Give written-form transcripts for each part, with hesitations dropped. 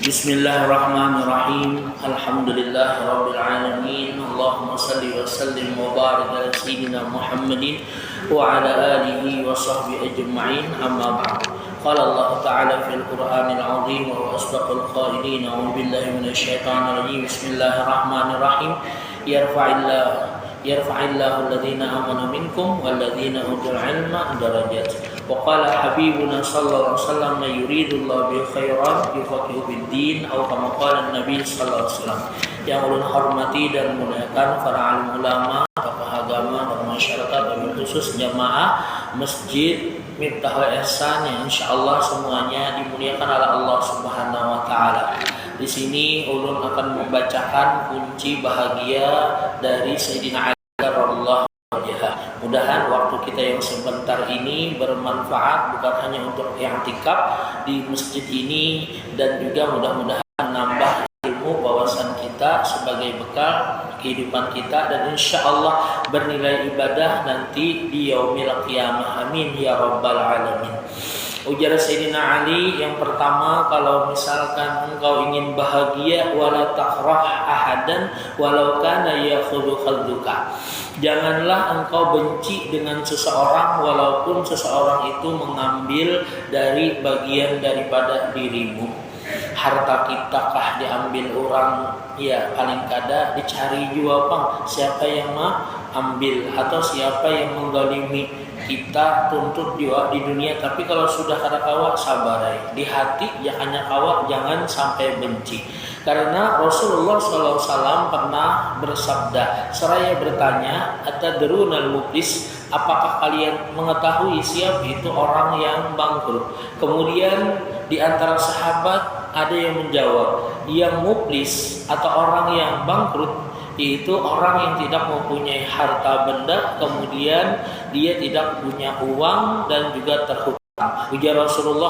Bismillahirrahmanirrahim. Alhamdulillahirabbil alamin. Allahumma shalli wa sallim wa barik ala sayyidina Muhammadin wa ala alihi wa sahbihi ajma'in. Amma ba'd. Qala Allah Ta'ala fil Qur'anil 'azim wa asdaqul qailin. A'udzu billahi minasy syaithanir rajim. Bismillahirrahmanirrahim. Yarfa'illahu alladhina amanu minkum walladhina utul 'ilma darajat. Wa qala habibuna sallallahu alaihi wasallam man yuridullahu bi khairan yufaqihu fid din atau kama qala Nabi sallallahu alaihi wasallam. Yang ulun hormati dan muliakan para alim ulama, tokoh agama dan masyarakat, dan khusus jamaah Masjid Miftahul Ihsan yang insyaallah semuanya dimuliakan oleh Allah Subhanahu wa taala. Di sini ulun akan membacakan kunci bahagia dari Sayyidina Ali radhiyallahu anhu. Mudahan waktu kita yang sebentar ini bermanfaat bukan hanya untuk i'tikaf di masjid ini, dan juga mudah-mudahan menambah ilmu wawasan kita sebagai bekal kehidupan kita, dan insyaallah bernilai ibadah nanti di yaumil qiyamah. Amin ya rabbal alamin. Ujar Sayyidina Ali, yang pertama, kalau misalkan engkau ingin bahagia, wala takrah ahadan walau kana yakhudhu khadduka. Janganlah engkau benci dengan seseorang walaupun seseorang itu mengambil dari bagian daripada dirimu. Harta kita kah diambil orang, ya paling kada dicari juga bang, siapa yang ambil atau siapa yang menggolimi kita, tuntut juga di dunia. Tapi kalau sudah kada kawa sabarai di hati, jangan kawa, jangan sampai benci. Karena Rasulullah SAW pernah bersabda, seraya bertanya, atadrunal muflis, apakah kalian mengetahui siapa itu orang yang bangkrut? Kemudian di antara sahabat ada yang menjawab, yang muflis atau orang yang bangkrut itu orang yang tidak mempunyai harta benda, kemudian dia tidak punya uang dan juga terhutang. Ujar Rasulullah,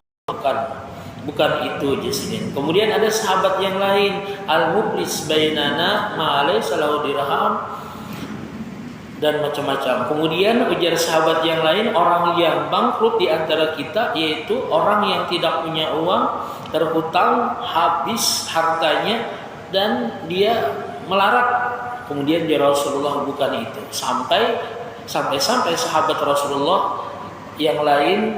bukan itu jasidin. Kemudian ada sahabat yang lain, al-muflis bainana ma'alai salahu dirham, dan macam-macam. Kemudian ujar sahabat yang lain, orang yang bangkrut di antara kita yaitu orang yang tidak punya uang, terhutang, habis hartanya, dan dia melarat. Kemudian dia Rasulullah, bukan itu. Sampai sahabat Rasulullah yang lain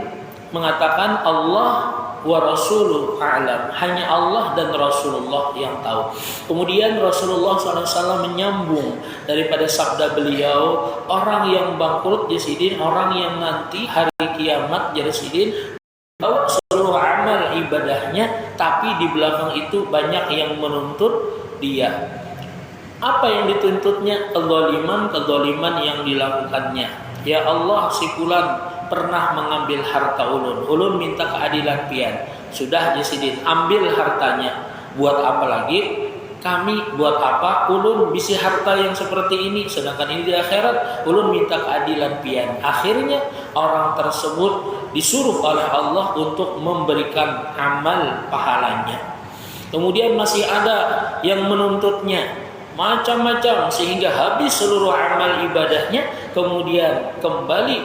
mengatakan, Allah wa rasuluhu a'lam, hanya Allah dan Rasulullah yang tahu. Kemudian Rasulullah SAW menyambung daripada sabda beliau, orang yang bangkrut jasidin, orang yang nanti hari kiamat jasidin bawa seluruh amal ibadahnya, tapi di belakang itu banyak yang menuntut dia. Apa yang dituntutnya? Kezaliman yang dilakukannya. Ya Allah, si fulan pernah mengambil harta ulun. Ulun minta keadilan pian. Sudah jasidin, ambil hartanya. Buat apa lagi? Kami buat apa? Ulun bisi harta yang seperti ini, sedangkan ini di akhirat ulun minta keadilan pian. Akhirnya orang tersebut disuruh oleh Allah untuk memberikan amal pahalanya. Kemudian masih ada yang menuntutnya macam-macam sehingga habis seluruh amal ibadahnya. Kemudian kembali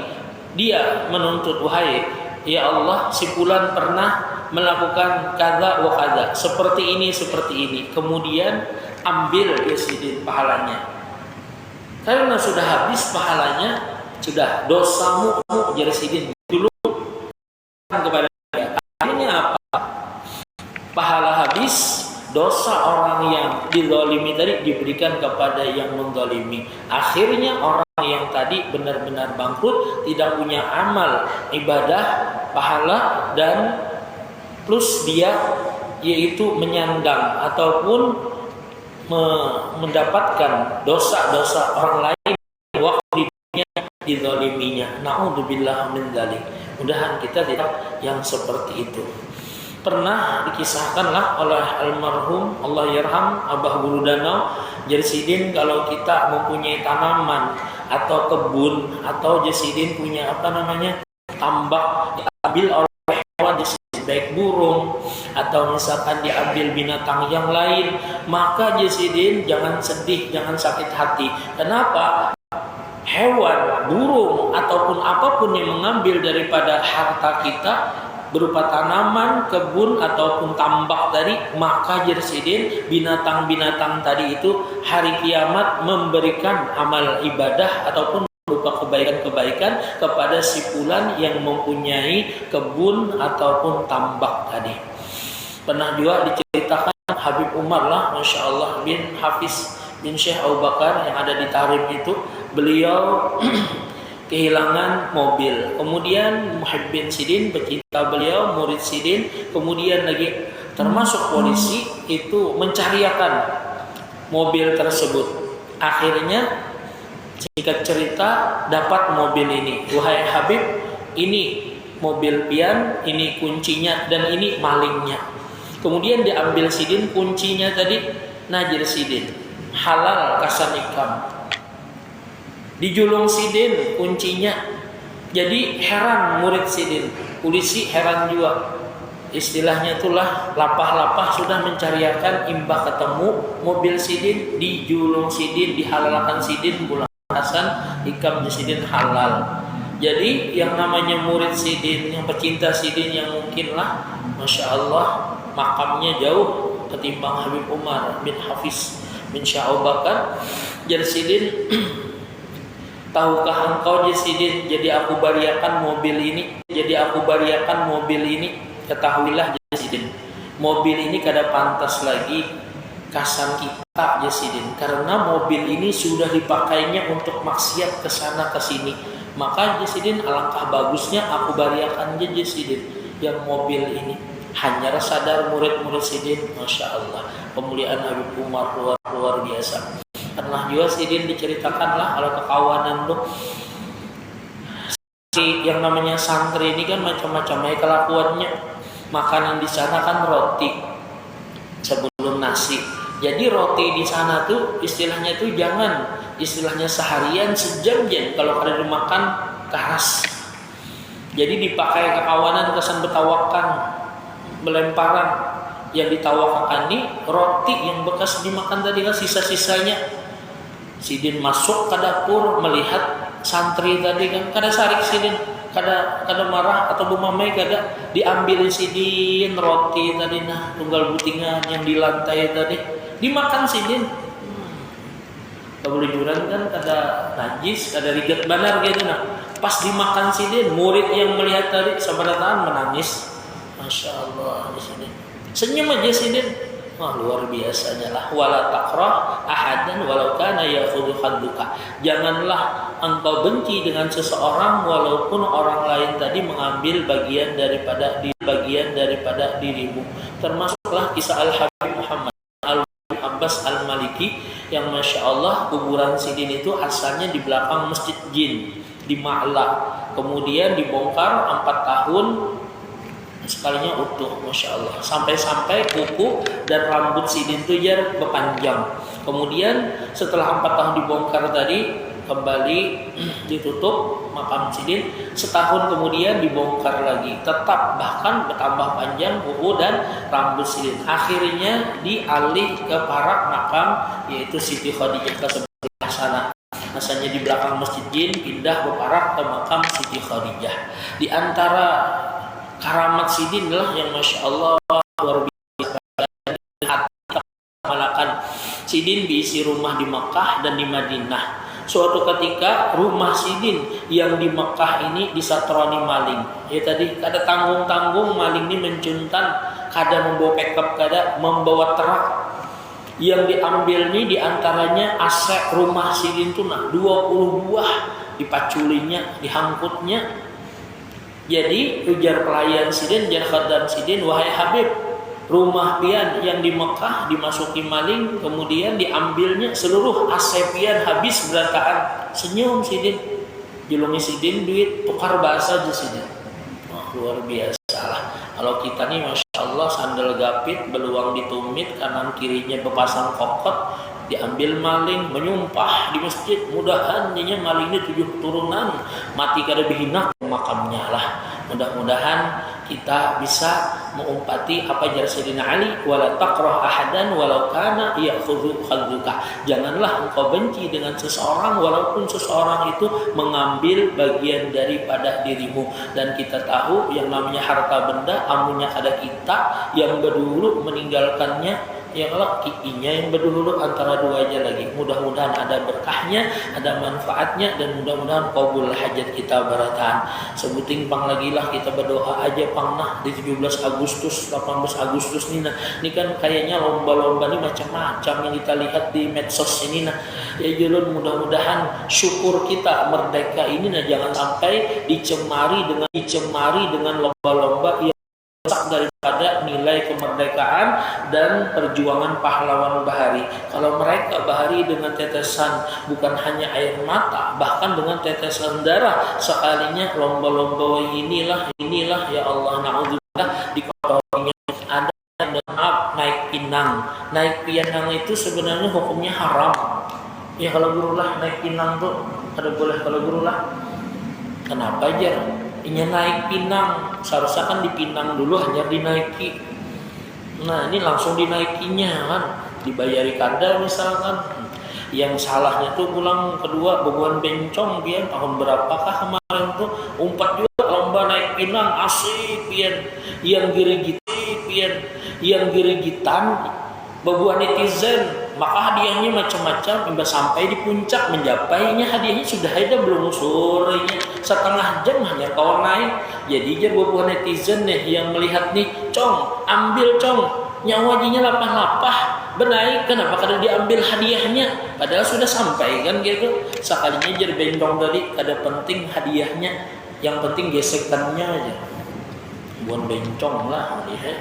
dia menuntut, wahai ya Allah, si fulan pernah melakukan kada wa kada, seperti ini. Kemudian ambil jasidin pahalanya. Karena sudah habis pahalanya, sudah dosamu jasidin dulu kepada dia. Akhirnya apa? Pahala habis, dosa orang yang dizalimi tadi diberikan kepada yang menzalimi. Akhirnya orang yang tadi benar-benar bangkrut, tidak punya amal ibadah, pahala, dan plus dia yaitu menyandang ataupun mendapatkan dosa-dosa orang lain waktu dizaliminya. Na'udzubillah min dzalik. Mudahan kita tidak yang seperti itu. Pernah dikisahkanlah oleh almarhum Allah yarham Abah Guru Danau jasidin, kalau kita mempunyai tanaman atau kebun atau jasidin punya tambak, diambil oleh hewan jasidin, baik burung atau misalkan diambil binatang yang lain, maka jasidin jangan sedih, jangan sakit hati. Kenapa? Hewan, burung ataupun apapun yang mengambil daripada harta kita berupa tanaman, kebun ataupun tambak tadi, maka jersidin binatang-binatang tadi itu hari kiamat memberikan amal ibadah ataupun berupa kebaikan-kebaikan kepada si fulan yang mempunyai kebun ataupun tambak tadi. Pernah juga diceritakan Habib Umar lah, Masya Allah, bin Hafiz bin Syekh Abu Bakar yang ada di Tarim itu, beliau kehilangan mobil. Kemudian Muhibbin Sidin, pecinta beliau, murid Sidin, kemudian lagi termasuk polisi itu mencariakan mobil tersebut. Akhirnya singkat cerita dapat mobil ini. Wahai Habib, ini mobil pian, ini kuncinya dan ini malingnya. Kemudian diambil Sidin kuncinya tadi, najir Sidin, halal kasan ikam. Dijulung Sidin kuncinya. Jadi heran murid Sidin, polisi heran juga. Istilahnya itulah lapah-lapah sudah mencariakan imbah ketemu mobil Sidin, dijulung Sidin, dihalalkan Sidin, bulan kasan ikam di Sidin halal. Jadi yang namanya murid Sidin, yang pecinta Sidin yang mungkin lah, Masya Allah, makamnya jauh ketimbang Habib Umar bin Hafiz bin Syekh Abu Bakar. Jadi Sidin, tahukah engkau Sidin, jadi aku bariakan mobil ini, jadi aku bariakan mobil ini. Ketahuilah Sidin, mobil ini kada pantas lagi kasan kita Sidin, karena mobil ini sudah dipakainya untuk maksiat ke sana ke sini. Maka Sidin, alangkah bagusnya aku bariakan Sidin yang mobil ini. Hanya sadar murid-murid Sidin, Masya Allah, pemuliaan Habib Umar luar biasa. Pernah juga Sidin diceritakanlah oleh kekawanan tuh, yang namanya santri ini kan macam-macam ya kelakuannya. Makanan di sana kan roti sebelum nasi. Jadi roti di sana tuh istilahnya tuh jangan, istilahnya seharian sejam-jam kalau ada dimakan keras. Jadi dipakai kekawanan kesan betawakan, belemparan yang ditawakan ini roti yang bekas dimakan tadi kan sisa-sisanya. Sidin masuk ke dapur melihat santri tadi kan kada sarik Sidin, kada marah atau bumamai, kada diambil Sidin roti tadi nah tunggal butingan yang di lantai tadi dimakan Sidin. Kebelujuran kan kada najis, kada riget banar gitu nah. Pas dimakan Sidin, murid yang melihat tadi sabarataan menangis. Masya Allah di sini. Senyum aja Sidin. Wah, luar biasanya lah. Wala takrah ahadan walau kana ya'khudhu khadduka. Janganlah engkau benci dengan seseorang walaupun orang lain tadi mengambil bagian daripada dirimu. Termasuklah kisah Al-Habib Muhammad Al-Abbas Al-Maliki yang Masya Allah kuburan Sidin itu asalnya di belakang Masjid Jin di Ma'la. Kemudian dibongkar 4 tahun sekalinya utuh, Masya Allah, sampai kuku dan rambut Sidin itu jar berpanjang. Kemudian setelah 4 tahun dibongkar tadi kembali ditutup makam Sidin, setahun kemudian dibongkar lagi, tetap bahkan bertambah panjang kuku dan rambut Sidin. Akhirnya dialih ke parak makam yaitu Siti Khadijah ke sebelah sana. Asalnya di belakang Masjid Jin, pindah berparak ke makam Siti Khadijah. Di antara karamat Sidin lah yang Masya Allah luar biasa. Malakan Sidin diisi rumah di Mekah dan di Madinah. Suatu ketika rumah Sidin yang di Mekah ini disatroni maling. Ya tadi kada tanggung-tanggung maling ini mencuntan, kada membawa pickup, kada membawa truk. Yang diambil ini diantaranya aset rumah Sidin itu nah 20 buah dipaculinya, dihangkutnya. Jadi ujar pelayan Sidin, ujar khadam Sidin, wahai Habib, rumah pian yang di Mekah dimasuki maling, kemudian diambilnya seluruh aset pian habis berantakan. Senyum Sidin, julungi Sidin duit tukar bahasa aja Sidin. Oh, luar biasa lah. Kalau kita nih Masya Allah sandal gapit, beluang ditumit, kanan kirinya berpasang kokot, diambil maling, menyumpah di masjid, mudahan nya malingnya 7 turunan, mati kada bihinak makamnya lah. Mudah-mudahan kita bisa mengumpati apa jar Sayyidina Ali, wala taqrah ahadan walau kana ya'khudhu khadduka. Janganlah engkau benci dengan seseorang walaupun seseorang itu mengambil bagian daripada dirimu. Dan kita tahu yang namanya harta benda amunnya ada kita yang berdahulu meninggalkannya, ya kalau kikinya yang berdahulu antara dua aja lagi. Mudah-mudahan ada berkahnya, ada manfaatnya, dan mudah-mudahan qabul hajat kita baratan. Sebuting pang lagi lah kita berdoa aja pang nah di 17 Agustus, 18 Agustus nih nah. Ini kan kayaknya lomba-lomba nih macam-macam yang kita lihat di medsos ini nah. Ya jadi mudah-mudahan syukur kita merdeka ini nah jangan sampai dicemari dengan lomba-lomba yang daripada nilai kemerdekaan dan perjuangan pahlawan Bahari. Kalau mereka Bahari dengan tetesan bukan hanya air mata, bahkan dengan tetesan darah, sekalinya lomba-lomba inilah ya Allah, naudzubillah, di Kabupaten ada naik pinang. Naik pinang itu sebenarnya hukumnya haram. Ya kalau gurulah naik pinang tuh ada boleh kalau gurulah. Kenapa aja? Ini naik pinang, seharusnya kan dipinang dulu hanya dinaiki. Nah ini langsung dinaikinya kan, dibayari kada misalkan. Yang salahnya tuh pulang kedua bebuan bencong pian tahun berapakah kemarin tuh umpat juga lomba naik pinang asik pian, yang girigitan bebuan netizen. Maka hadiahnya macam-macam, hingga sampai di puncak menjapainya hadiahnya sudah ada belum sorenya setengah jam hanya kau naik. Jadi dia beberapa netizen nih yang melihat nih, cong ambil cong nyawajinya lapah-lapah benaik, kenapa kada diambil hadiahnya padahal sudah sampai kan gitu. Sekalinya jadi bentong tadi kada penting hadiahnya, yang penting gesekannya aja bukan bencong lah ya.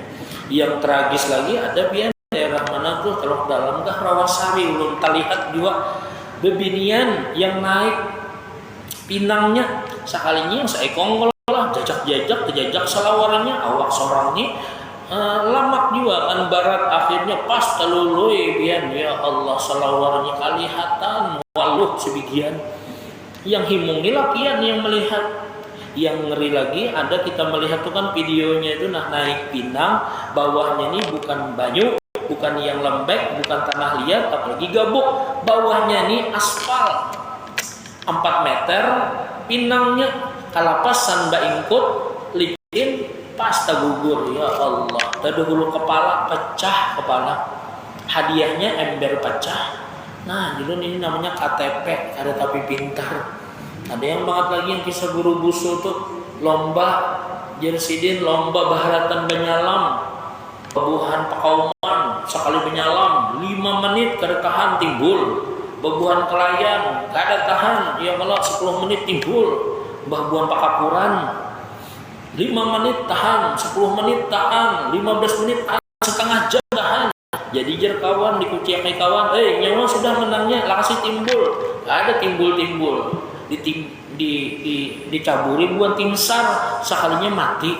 Yang tragis lagi ada biar daerah mana tuh kalau dalam kah Rawasari belum terlihat juga bebinian yang naik pinangnya sekalinya seekong lah jajak selawarannya awak sorangnya lamak juga kan barat akhirnya pas telului bian ya Allah selawarnya kalihatan waluh sebagian yang himungilah pian yang melihat. Yang ngeri lagi ada kita melihat tuh kan videonya itu naik pinang, bawahnya ini bukan banyu, bukan yang lembek, bukan tanah liat, apalagi gabuk, bawahnya ini aspal 4 meter, pinangnya kalapasan baingkut licin pas gugur ya Allah. Terdahulu kepala pecah, hadiahnya ember pecah. Nah dulu ini namanya KTP, ada tapi pintar. Ada yang banget lagi yang kisah guru busu tuh lomba jersidin, lomba baharatan benyalam, bebuhan pakauman sekali benyalam 5 menit kada tahan timbul, bebuhan kelayan kada tahan ya malah 10 menit timbul, bebuhan pakapuran 5 menit tahan, 10 menit tahan, 15 menit tahan, setengah jam tahan. Jadi jer kawan dikuciakai kawan, nyawa sudah menangnya lah kasih timbul, ada timbul dicaburi buat timsar sekalinya mati.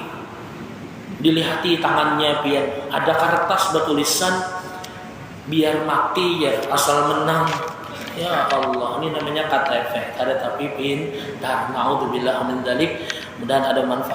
Dilihati tangannya pian ada kertas bertulisan biar mati ya asal menang. Ya Allah, ini namanya KTP ada tapi pintar. Naudzubillah min dzalik. Mudah-mudahan ada manfaat.